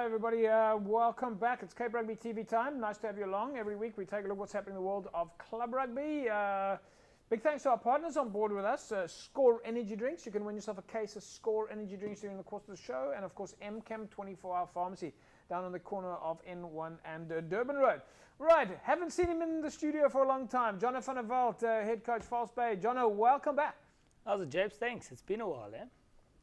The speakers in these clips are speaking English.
Hello everybody, welcome back. It's Cape Rugby TV time. Nice to have you along. Every week we take a look what's happening in the world of club rugby. Big thanks to our partners on board with us. Score Energy Drinks. You can win yourself a case of Score Energy Drinks during the course of the show. And of course MChem 24-hour pharmacy down on the corner of N1 and Durban Road. Right, haven't seen him in the studio for a long time. Jono van der Walt, head coach False Bay. Jono, welcome back. How's it, Japes? Thanks. It's been a while, eh?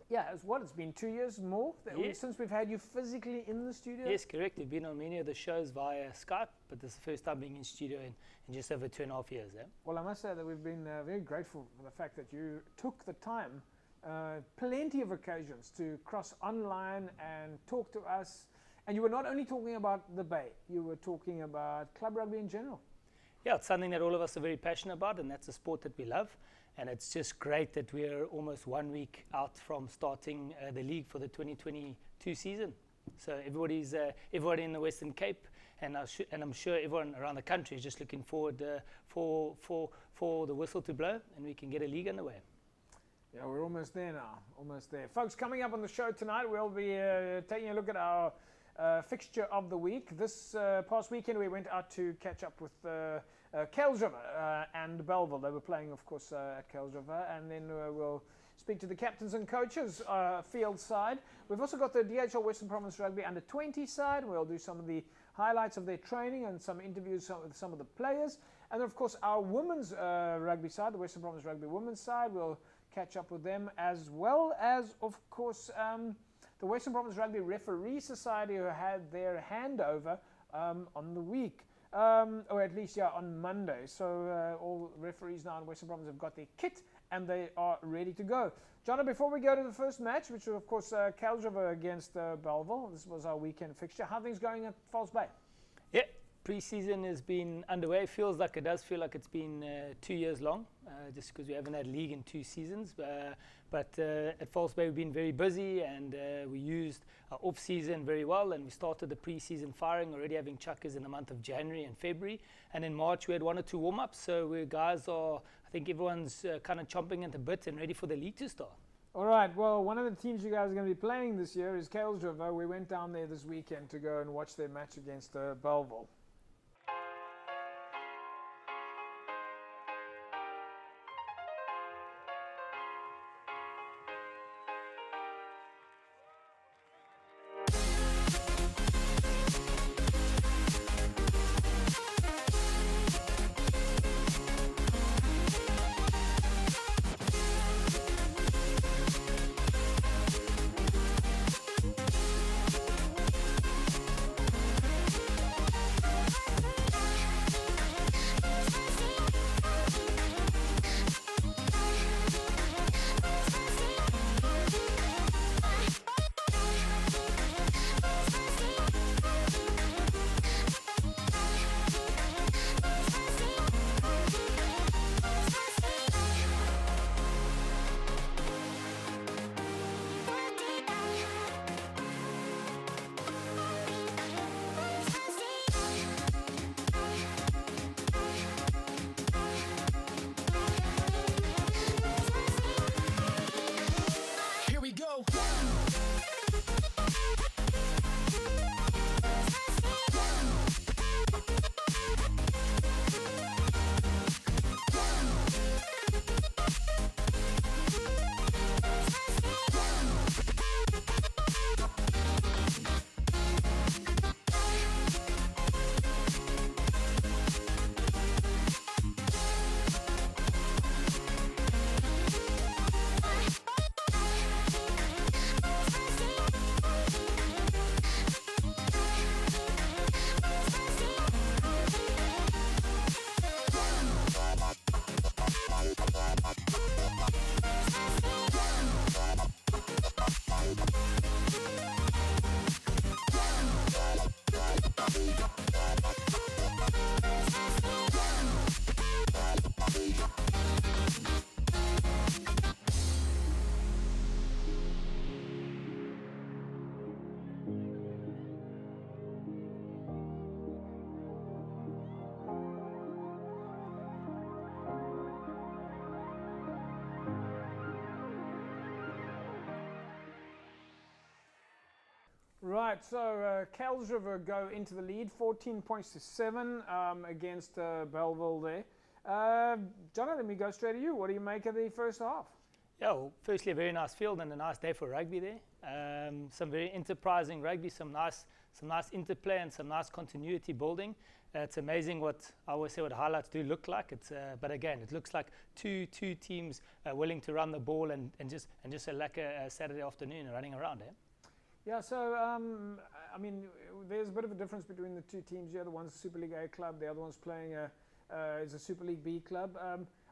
Yeah, it's been 2 years more since we've had you physically in the studio? Yes, correct. We've been on many of the shows via Skype, but this is the first time being in studio in just over 2.5 years. Eh? Well, I must say that we've been very grateful for the fact that you took the time, plenty of occasions, to cross online and talk to us. And you were not only talking about the Bay, you were talking about club rugby in general. Yeah, it's something that all of us are very passionate about, and that's a sport that we love. And it's just great that we're almost 1 week out from starting the league for the 2022 season. So everybody in the Western Cape, and I'm sure everyone around the country is just looking forward for the whistle to blow, and we can get a league underway. Yeah, we're almost there now, almost there. Folks, coming up on the show tonight, we'll be taking a look at our fixture of the week. This past weekend we went out to catch up with Kuilsriver and Bellville. They were playing, of course, at Kuilsriver, and then we'll speak to the captains and coaches field side. We've also got the DHL Western Province Rugby under 20 side. We'll do some of the highlights of their training and some interviews with some of the players. And of course our women's rugby side, the Western Province Rugby women's side, we'll catch up with them, as well as, of course, the Western Province Rugby Referee Society, who had their handover on the week, or at least on Monday. So all referees now in Western Province have got their kit and they are ready to go. Jono, before we go to the first match, which was of course Kuilsriver against Bellville, this was our weekend fixture. How are things going at False Bay? Yeah, pre-season has been underway. It does feel like it's been 2 years long, just because we haven't had league in 2 seasons. But at False Bay we've been very busy, and we used our off-season very well, and we started the pre-season firing, already having chuckers in the month of January and February. And in March we had 1 or 2 warm-ups, so I think everyone's kind of chomping at the bit and ready for the league to start. All right, well, one of the teams you guys are going to be playing this year is Kuilsriver. We went down there this weekend to go and watch their match against Bellville. Right, so Kuilsriver go into the lead, 14 points to 7 against Bellville there. Jonathan, let me go straight to you. What do you make of the first half? Yeah, well, firstly, a very nice field and a nice day for rugby there. Some very enterprising rugby, some nice interplay and some nice continuity building. It's amazing what I always say what highlights do look like. But again, it looks like two teams willing to run the ball and just like a Saturday afternoon running around. Yeah, so I mean, there's a bit of a difference between the two teams here. The one's a Super League A club, the other one's playing is a Super League B club.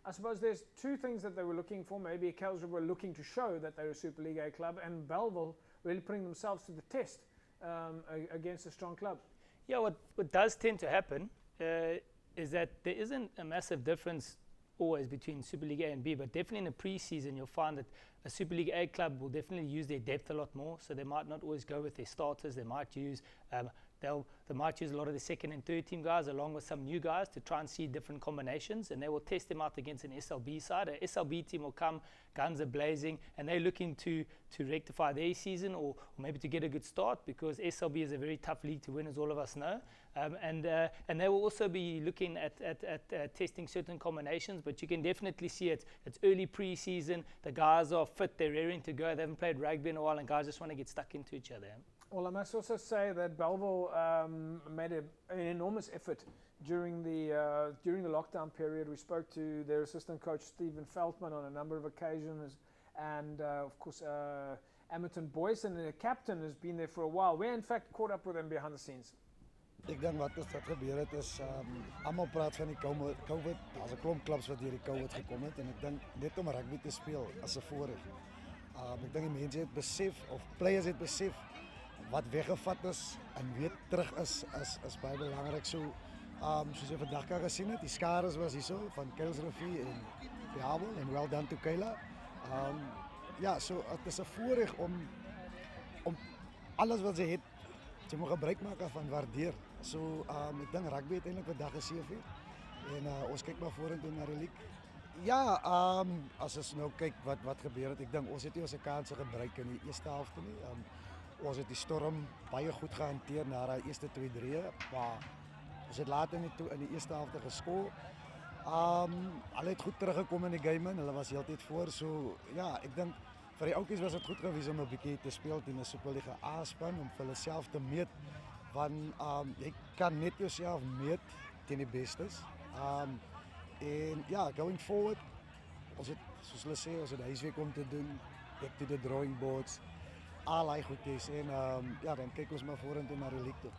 I suppose there's two things that they were looking for. Maybe Kuilsriver were looking to show that they're a Super League A club, and Bellville really putting themselves to the test against a strong club. Yeah, what does tend to happen is that there isn't a massive difference always between Super League A and B, but definitely in the pre-season you'll find that a Super League A club will definitely use their depth a lot more, so they might not always go with their starters. They might use they might use a lot of the second and third team guys along with some new guys to try and see different combinations, and they will test them out against an SLB side. A SLB team will come guns are blazing and they're looking to rectify their season or maybe to get a good start, because SLB is a very tough league to win, as all of us know, and they will also be looking at testing certain combinations. But you can definitely see it's early pre-season, the guys are fit, they're raring to go, they haven't played rugby in a while and guys just want to get stuck into each other. Well, I must also say that Bellville made an enormous effort during the lockdown period. We spoke to their assistant coach Stephen Feldman on a number of occasions, and of course Hamilton Boyce, and the captain has been there for a while. We in fact caught up with him behind the scenes. Ik denk wat gebeur het is, allemaal praat van die COVID. Daar's 'n klomp clubs wat deur die COVID gekom het en ek dink net om rugby te speel as 'n voorreg. Ek dink die mense het besef, of players het besef, wat weggevat is en weer terug is baie belangrik. So, soos jy vandag kan gesien het, die skares was hierso van Kuilsriver en Bellville en well done to Kayla. Ja, so het is 'n voorreg om alles wat sy het, jy moet gebruik maak van waardeer. So, ek dink rugby uiteindelik vandag geseëvier en ons kyk maar vorentoe na die league. Ja, as ons nou kyk wat gebeur het, ek dink ons het nie ons kanse gebruik in die eerste helfte nie. Ons het die storm baie goed gehanteer na daai eerste 2-3, maar ons het later in die eerste helfte geskoor. Hulle het goed teruggekom in die game en hulle was heeltyd voor, so ja, ek dink vir die ouetjies was dit goed gewees om 'n bietjie te speel teen 'n Superliga A-span, om vir hulle self te meet, want jy kan net jouself meet teen die bestes. En ja, going forward, ons het, soos hulle sê, ons het huiswerk om te doen, back to the drawing boards, al die goedjies, en ja, dan kyk ons maar vorentoe na die league toe.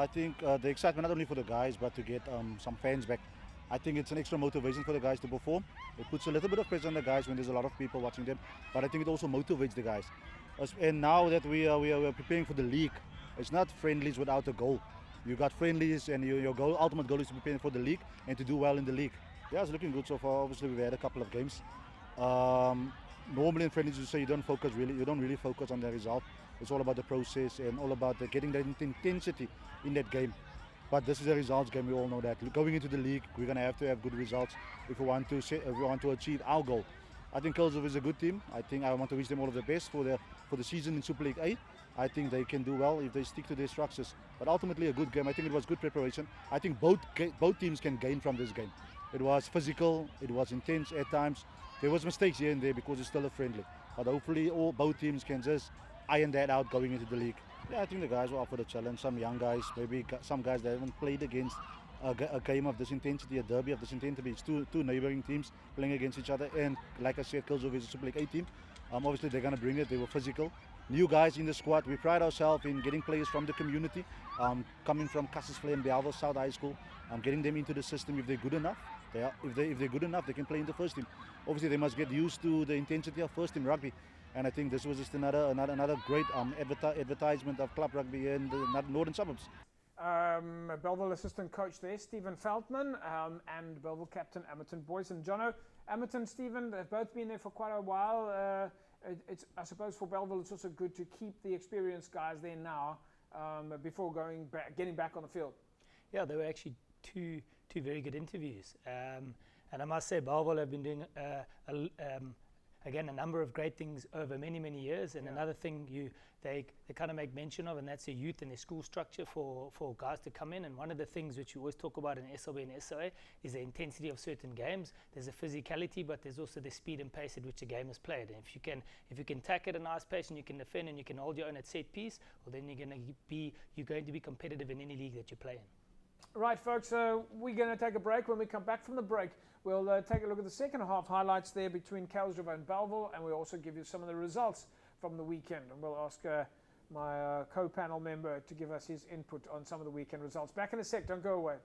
I think the excitement not only for the guys but to get some fans back. I think it's an extra motivation for the guys to perform. It puts a little bit of pressure on the guys when there's a lot of people watching them, but I think it also motivates the guys. And now that we are preparing for the league, it's not friendlies without a goal. You got friendlies and your ultimate goal is to prepare for the league and to do well in the league. Yeah, it's looking good so far. Obviously we've had a couple of games. Normally in friendlies you say you don't really focus on the result. It's all about the process and all about getting that intensity in that game. But this is a results game, we all know that. Going into the league, we're going to have good results if we want to achieve our goal. I think Kuilsriver is a good team. I want to wish them all of the best for the season in Super League A. I think they can do well if they stick to their structures. But ultimately a good game. I think it was good preparation. I think both teams can gain from this game. It was physical, it was intense at times. There was mistakes here and there because it's still a friendly. But hopefully both teams can just iron that out going into the league. Yeah, I think the guys were up for the challenge. Some young guys, maybe some guys that haven't played against a game of this intensity, a derby of this intensity. It's two neighbouring teams playing against each other. And like I said, Kuilsriver is a Super League A team. Obviously they're going to bring it. They were physical. New guys in the squad. We pride ourselves in getting players from the community, coming from Kuilsriver and Bellville South High School, getting them into the system if they're good enough. If they're good enough, they can play in the first team. Obviously they must get used to the intensity of first team rugby. And I think this was just another great advertisement of club rugby here in the northern suburbs. Bellville assistant coach there, Stephen Feldman, and Bellville captain Hamilton Boyce. And Jono, Hamilton, Stephen, they've both been there for quite a while. I suppose for Bellville it's also good to keep the experienced guys there now before getting back on the field. Yeah, they were actually two very good interviews. And I must say Bellville have been doing again, a number of great things over many, many years. And another thing they kind of make mention of, and that's the youth and their school structure for guys to come in. And one of the things which you always talk about in SLB and SOA is the intensity of certain games. There's a physicality, but there's also the speed and pace at which a game is played. And if you can tack at a nice pace and you can defend and you can hold your own at set piece, well, then you're going to be competitive in any league that you play in. Right, folks, we're going to take a break. When we come back from the break, we'll take a look at the second half highlights there between Kuilsriver and Bellville, and we'll also give you some of the results from the weekend. And we'll ask my co-panel member to give us his input on some of the weekend results. Back in a sec, don't go away.